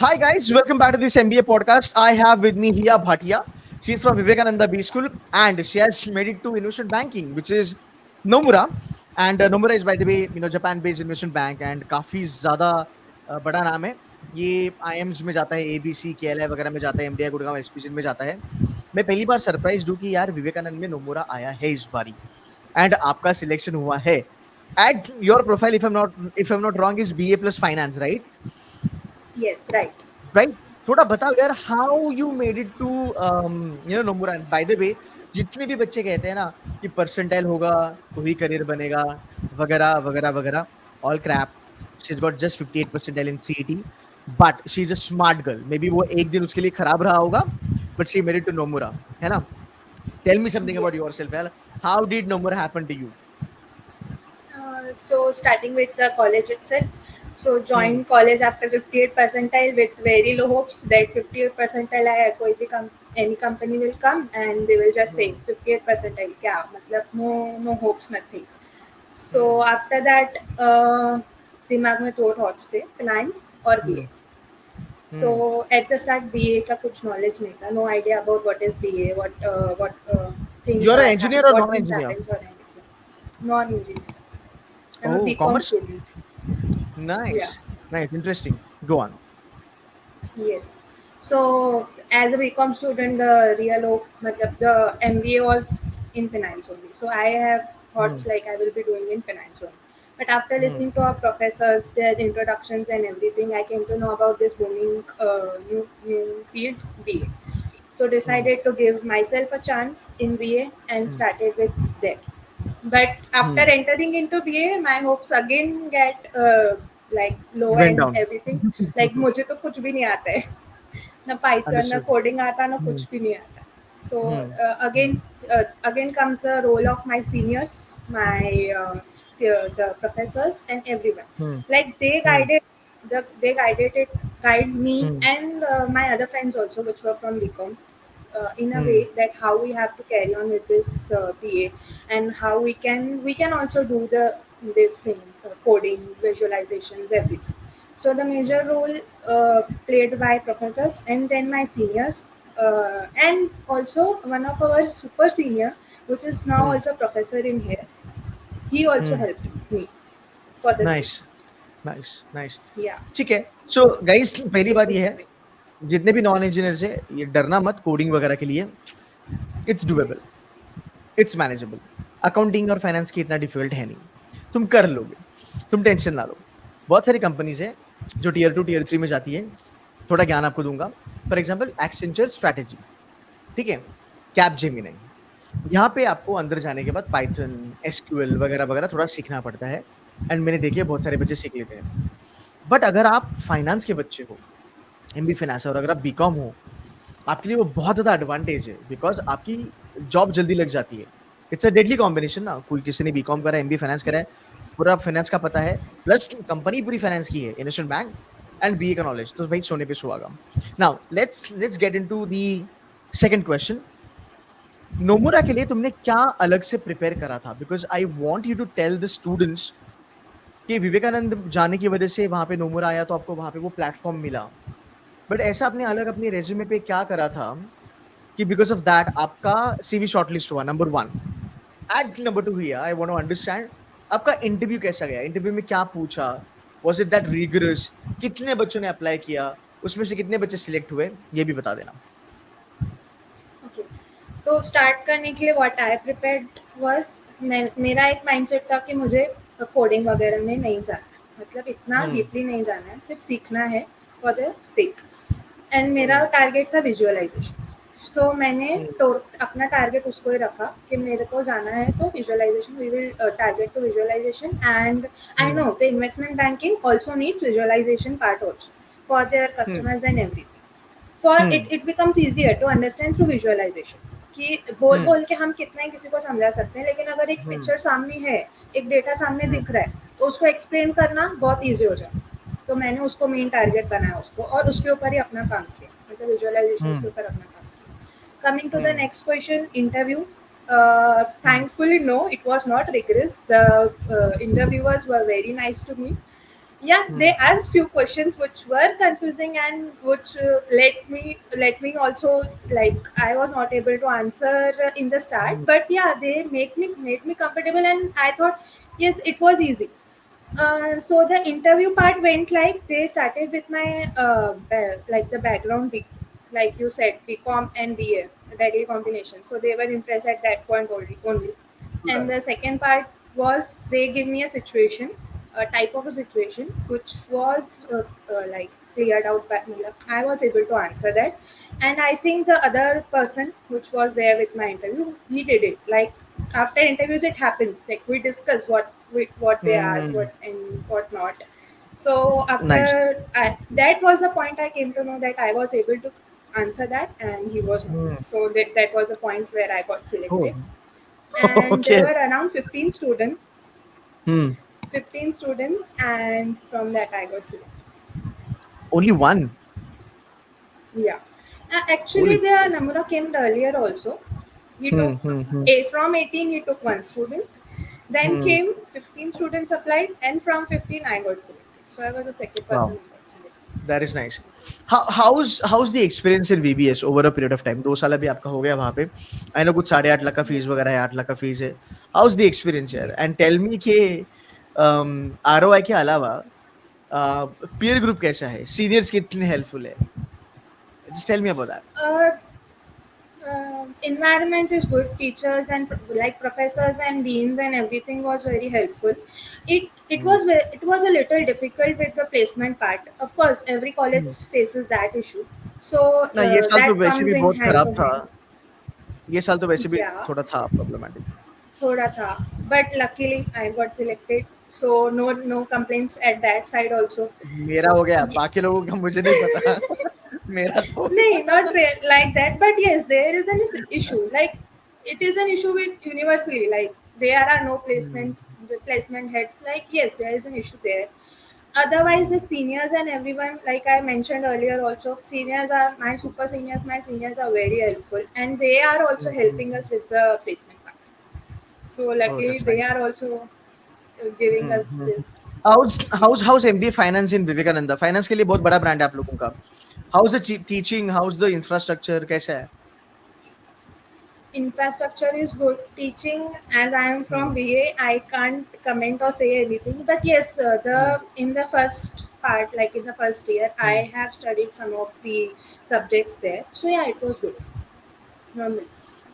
Hi guys, welcome back to this MBA podcast. I have with me Hiya Bhatia. She's from Vivekananda B School and she has made it to investment banking, which is Nomura. And Nomura is, by the way, Japan-based investment bank and काफी ज़्यादा बड़ा नाम है. ये IIMs में जाता है, ABC, KLI वगैरह में जाता है, MDI गुड़गांव SPC में जाता है. मैं पहली बार सरप्राइज हूँ कि यार विवेकानंद में नोमुरा आया है इस बारी एंड आपका सिलेक्शन हुआ है. At your profile if I'm not wrong is BA plus finance, right? Yes, right. Right. थोड़ा बताओ यार how you made it to Nomura. By the way, जितने भी बच्चे कहते हैं ना कि परसेंटाइल होगा तो ही करियर बनेगा वगैरह वगैरह वगैरह, all crap. She is got just 58 percentile in CET, but she is a smart girl. Maybe वो एक दिन उसके लिए खराब रहा होगा, but she made it to Nomura, है ना. Tell me something Yes. About yourself यार. How did Nomura happen to you? So starting with the college itself. So hmm. joined college after 58 percentile with very low hopes that 58 percentile आया कोई भी any company will come and they will just say 58 percentile क्या मतलब no hopes nothing. So after that दिमाग में दो thoughts थे finance और BA. So at the start BA का कुछ knowledge नहीं था, no idea about what is BA, what things You're an are engineer or what things non-engineer? happens or anything. Non-engineer. I'm a Oh, BCom commerce. student. Yeah. Nice. Nice. Interesting. Go on. Yes. So as a BCom student, the the MBA was in finance only. So I have Hmm. thoughts like I will be doing in finance only. But after Hmm. listening to our professors, their introductions and everything, I came to know about this booming new field BA. So Hmm. decided to give myself a chance in BA and Hmm. started with that. But after Hmm. entering into BA, my hopes again get like low Went and down. everything. Like मुझे तो कुछ भी नहीं आता है, ना Python ना Understood. Coding आता ना Hmm. कुछ भी नहीं आता. So Hmm. Hmm. again comes the role of my seniors, my the professors and everyone. Hmm. Like Hmm. they guide me Hmm. and my other friends also, which were from BCom, in a Hmm. way that how we have to carry on with this BA and how we can also do this thing, coding, visualizations, everything. So the major role played by professors and then my seniors, and also one of our super senior, which is now Hmm. also professor in here. He also Hmm. helped me for the same. Nice. Nice. Nice. Yeah, ठीक है. So guys, पहली बात ये है, basically. जितने भी non engineers है ये डरना मत कोडिंग वगैरह के लिए. It's doable, it's manageable. Accounting और फाइनेंस की इतना डिफिकल्ट है नहीं, तुम कर लोगे. तुम टेंशन ना लो. बहुत सारी कंपनीज है जो टीयर 2 टीयर 3 में जाती है. थोड़ा ज्ञान आपको दूंगा. फॉर एग्जांपल एक्सेंचर स्ट्रैटेजी, ठीक है, कैप जेमिनी. यहाँ पे आपको अंदर जाने के बाद पाइथन, एसक्यूएल वगैरह वगैरह थोड़ा सीखना पड़ता है. एंड मैंने देखे बहुत सारे बच्चे सीख लेते हैं. बट अगर आप फाइनेंस के बच्चे हो, एमबी फाइनेंस, और अगर आप बीकॉम हो, आपके लिए वो बहुत ज्यादा एडवांटेज है बिकॉज आपकी जॉब जल्दी लग जाती है. इट्स अ डेडली कॉम्बिनेशन ना. कोई किसी ने बीकॉम करा है, एमबी फाइनेंस करा है, Yes. पूरा फाइनेंस का पता है, प्लस कंपनी पूरी फाइनेंस की है, इन्वेस्टमेंट बैंक एंड बीए का नॉलेज, तो भाई सोने पे सुहागा. Now let's get into the second question. Nomura के लिए तुमने क्या अलग से प्रिपेयर करा था? Because I want you to tell the students कि विवेकानंद जाने की वजह से वहां पे नोमुरा आया तो आपको वहां पे वो प्लेटफॉर्म मिला, बट ऐसा आपने अलग अपनी रेज्यूमे पे क्या करा था कि बिकॉज ऑफ दैट आपका सीवी शॉर्टलिस्ट हुआ, number one. At number two here I want to understand आपका इंटरव्यू कैसा गया, इंटरव्यू में क्या पूछा, वाज इट दैट रिगरस, कितने बच्चों ने अप्लाई किया, उसमें से कितने बच्चे सिलेक्ट हुए, ये भी बता देना. ओके. तो स्टार्ट करने के लिए व्हाट आई प्रिपेयर्ड वाज, मेरा एक माइंडसेट था कि मुझे कोडिंग वगैरह में नहीं जाना, मतलब इतना हम्म. डीपली नहीं जाना है, सिर्फ सीखना है फॉर द सेक. एंड मेरा हम्म. टारगेट था विजुअलाइजेशन. सो मैंने हम्म. अपना टारगेट उसको ही रखा कि मेरे को जाना है तो visualisation, we will target to visualisation. And I hmm. Know the investment banking also needs visualisation part also for their hmm. Customers and everything. For hmm. It becomes easier to understand through visualisation. कि बोल हम्म. बोल के हम कितना ही किसी को समझा सकते हैं, लेकिन अगर एक हम्म. पिक्चर सामने है, एक डेटा सामने हम्म. दिख रहा है, तो उसको एक्सप्लेन करना बहुत ईजी हो जाए. तो मैंने उसको मेन टारगेट बनाया उसको और उसके ऊपर ही अपना काम किया, मतलब विजुअलाइजेशन के हम्म. ऊपर अपना काम किया. Coming to the hmm. next question, interview. Hmm. Thankfully, no, it was not rigorous. The interviewers were very nice to me. Yeah, they Hmm. asked few questions which were confusing and which let me also, like, I was not able to answer in the start, Hmm. but yeah, they made me comfortable, and I thought yes, it was easy. So the interview part went like they started with my like the background, like you said, BCom and BA, deadly combination. So they were impressed at that point only. And the second part was they give me a situation, a type of a situation which was like cleared out by me. I was able to answer that, and I think the other person which was there with my interview, he did it. Like after interviews, it happens. Like we discuss what they asked, Hmm. what and what not. So Nice. that was the point I came to know that I was able to answer that, and he was not. Hmm. So that was the point where I got Oh. selected, and there Okay. were around 15 students, Hmm. 15 students, and from that I got selected. Only one. Yeah. Actually, Holy. the Namura came earlier also. He Hmm. took Hmm. Hmm. from 18, he took one student. Then Hmm. came 15 students applied, and from 15, I got selected. So I was the second person Wow. who got selected. That is nice. How's the experience in VBS over a period of time? 2 साल अभी आपका हो गया वहाँ पे. I know कुछ 8.5 लाख का Yeah. Fees वगैरह है, 8 लाख का फीस है. How's the experience here? And tell me कि ROI के अलावा peer group कैसा है? Seniors कितने helpful है? Just tell me about that. Uh, Environment is good. Teachers and like professors and deans and everything was very helpful. Hmm. It was a little difficult with the placement part. Of course, every college Hmm. faces that issue. So ना ये साल तो that वैसे comes भी in बहुत hand खराब to था. hand. ये साल तो वैसे भी Yeah, थोड़ा था problematic. thoda tha. But luckily, I got selected. So no complaints at that side also. मेरा हो गया, बाकी लोगों का मुझे नहीं पता. मेरा तो हो No, गया. like that. But yes, there is an issue. Like it is an issue with universally. Like there are no Hmm. placements, the placement heads. Like yes, there is an issue there. Otherwise, the seniors and everyone, like I mentioned earlier, also seniors are my super seniors. My seniors are very helpful, and they are also helping Hmm. us with the placement part. So Oh, luckily, that's they nice. are also giving us hmm. this house MBA finance in Vivekananda? Finance के लिए बहुत बड़ा brand है आप लोगों का. House the teaching, house the infrastructure, कैसा है? infrastructure is good. Teaching, as I am from hmm. BA, I can't comment or say anything. But yes, hmm. the in the first part, like in the first year, I hmm. have studied some of the subjects there. So yeah, it was good. Normal.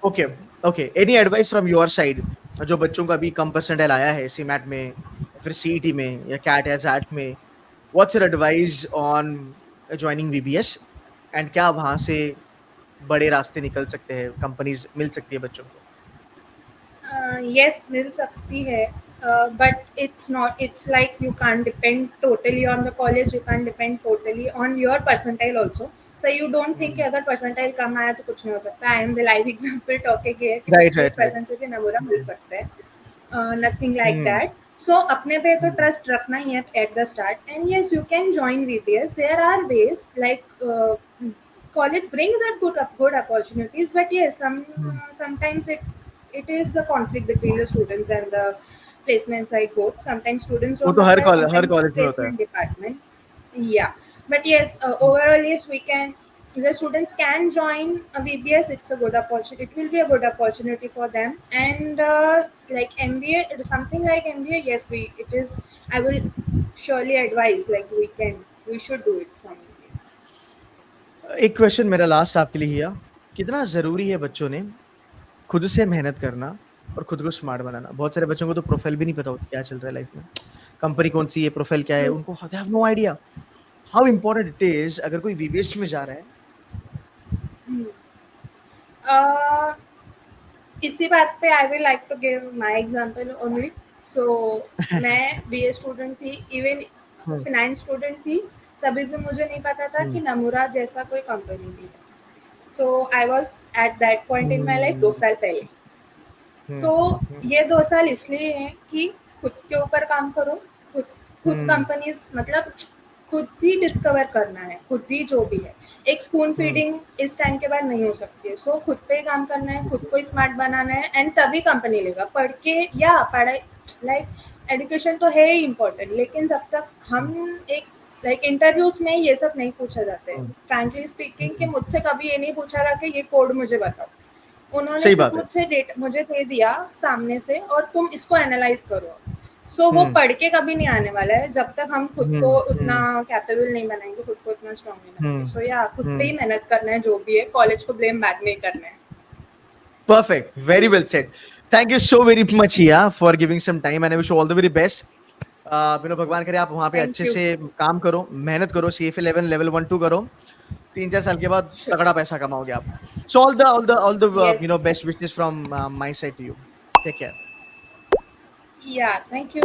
Okay. Okay, any advice from your side जो बच्चों का भी कम percentile आया है CMAT में या फिर CET में या कैट या जैट में? What's your advice on joining VBS and क्या वहां से बड़े रास्ते निकल सकते हैं, कंपनीज मिल सकती है बच्चों को? Yes, मिल सकती है. But it's not. It's like you can't depend totally on the college. You can't depend totally on your percentile also. So you don't think कि हम्म. अगर percentile कम आया तो कुछ नहीं हो सकता. I am the live example talking here कि right, right, right. 58% से भी नमूना मिल सकता है. Nothing like hmm. that. So अपने पे तो हम्म. trust रखना ही है at the start. And yes, you can join VPS. There are ways like college brings up good opportunities, but yes, hmm. sometimes it is the conflict between the students and the placement side both. Sometimes students वो don't तो apply, हर sometimes college में होता है. placement department. Yeah, but yes, overall yes, we can. The students can join a VBS. It's a good opportunity. It will be a good opportunity for them. And like MBA, it is something like MBA. Yes, it is. I will surely advise. Like we should do it from VBS. एक question मेरा last आपके लिए हिया, कितना जरूरी है बच्चों ने खुद से मेहनत करना और खुद को स्मार्ट बनाना? बहुत सारे बच्चों को तो प्रोफाइल भी नहीं पता होती क्या चल रहा है लाइफ में, कंपनी कौन सी है, प्रोफाइल क्या है, True. उनको they have no idea. How important it is अगर कोई VBS में जा रहा है. Hmm. Uh, इसी बात पे I will like to give my example only. So मैं बीए स्टूडेंट थी, इवन हम्म. फाइनेंस स्टूडेंट थी, तभी भी मुझे नहीं पता था कि हम्म. नमूरा जैसा कोई कंपनी भी है. So I was at that point in my life hmm. 2 साल पहले. तो हम्म. ये 2 साल इसलिए हैं कि खुद के ऊपर काम करो. खुद खुद हम्म. कंपनीज मतलब खुद ही डिस्कवर करना है, खुद ही जो भी है. एक स्पून हम्म. फीडिंग इस टाइम के बाद नहीं हो सकती है. सो खुद पे ही काम करना है, खुद को स्मार्ट बनाना है, एंड तभी कंपनी लेगा. पढ़ के या पढ़ाई, लाइक एजुकेशन तो है ही इम्पोर्टेंट, लेकिन जब तक हम एक लाइक इंटरव्यूज में ये सब नहीं पूछा जाते हैं, फ्रैंकली स्पीकिंग, कि मुझसे कभी ये नहीं पूछा गया कि ये कोड मुझे बताओ। उन्होंने सही सिर्फ बात है। मुझसे डेटा मुझे दे दिया सामने से और तुम इसको एनालाइज करो। सो वो पढ़ के कभी नहीं आने वाला है जब तक हम खुद को उतना कैपेबल नहीं बनाएंगे, खुद को उतना स्ट्रांग नहीं बनाएंगे। सो या खुद पे ही मेहनत करना है, जो भी है, कॉलेज को ब्लेम बैक नहीं करना है। Perfect. Very well said. Thank you so very much, Hiya, for giving some time, and I wish you all the very best. भगवान करे आप वहाँ पे Thank अच्छे you. से काम करो, मेहनत करो, CFA 11 लेवल 1 2 करो, 3-4 साल के बाद Sure. तगड़ा पैसा कमाओगे आप। So all the Yes. best wishes from my side to you. Take care. Yeah, thank you.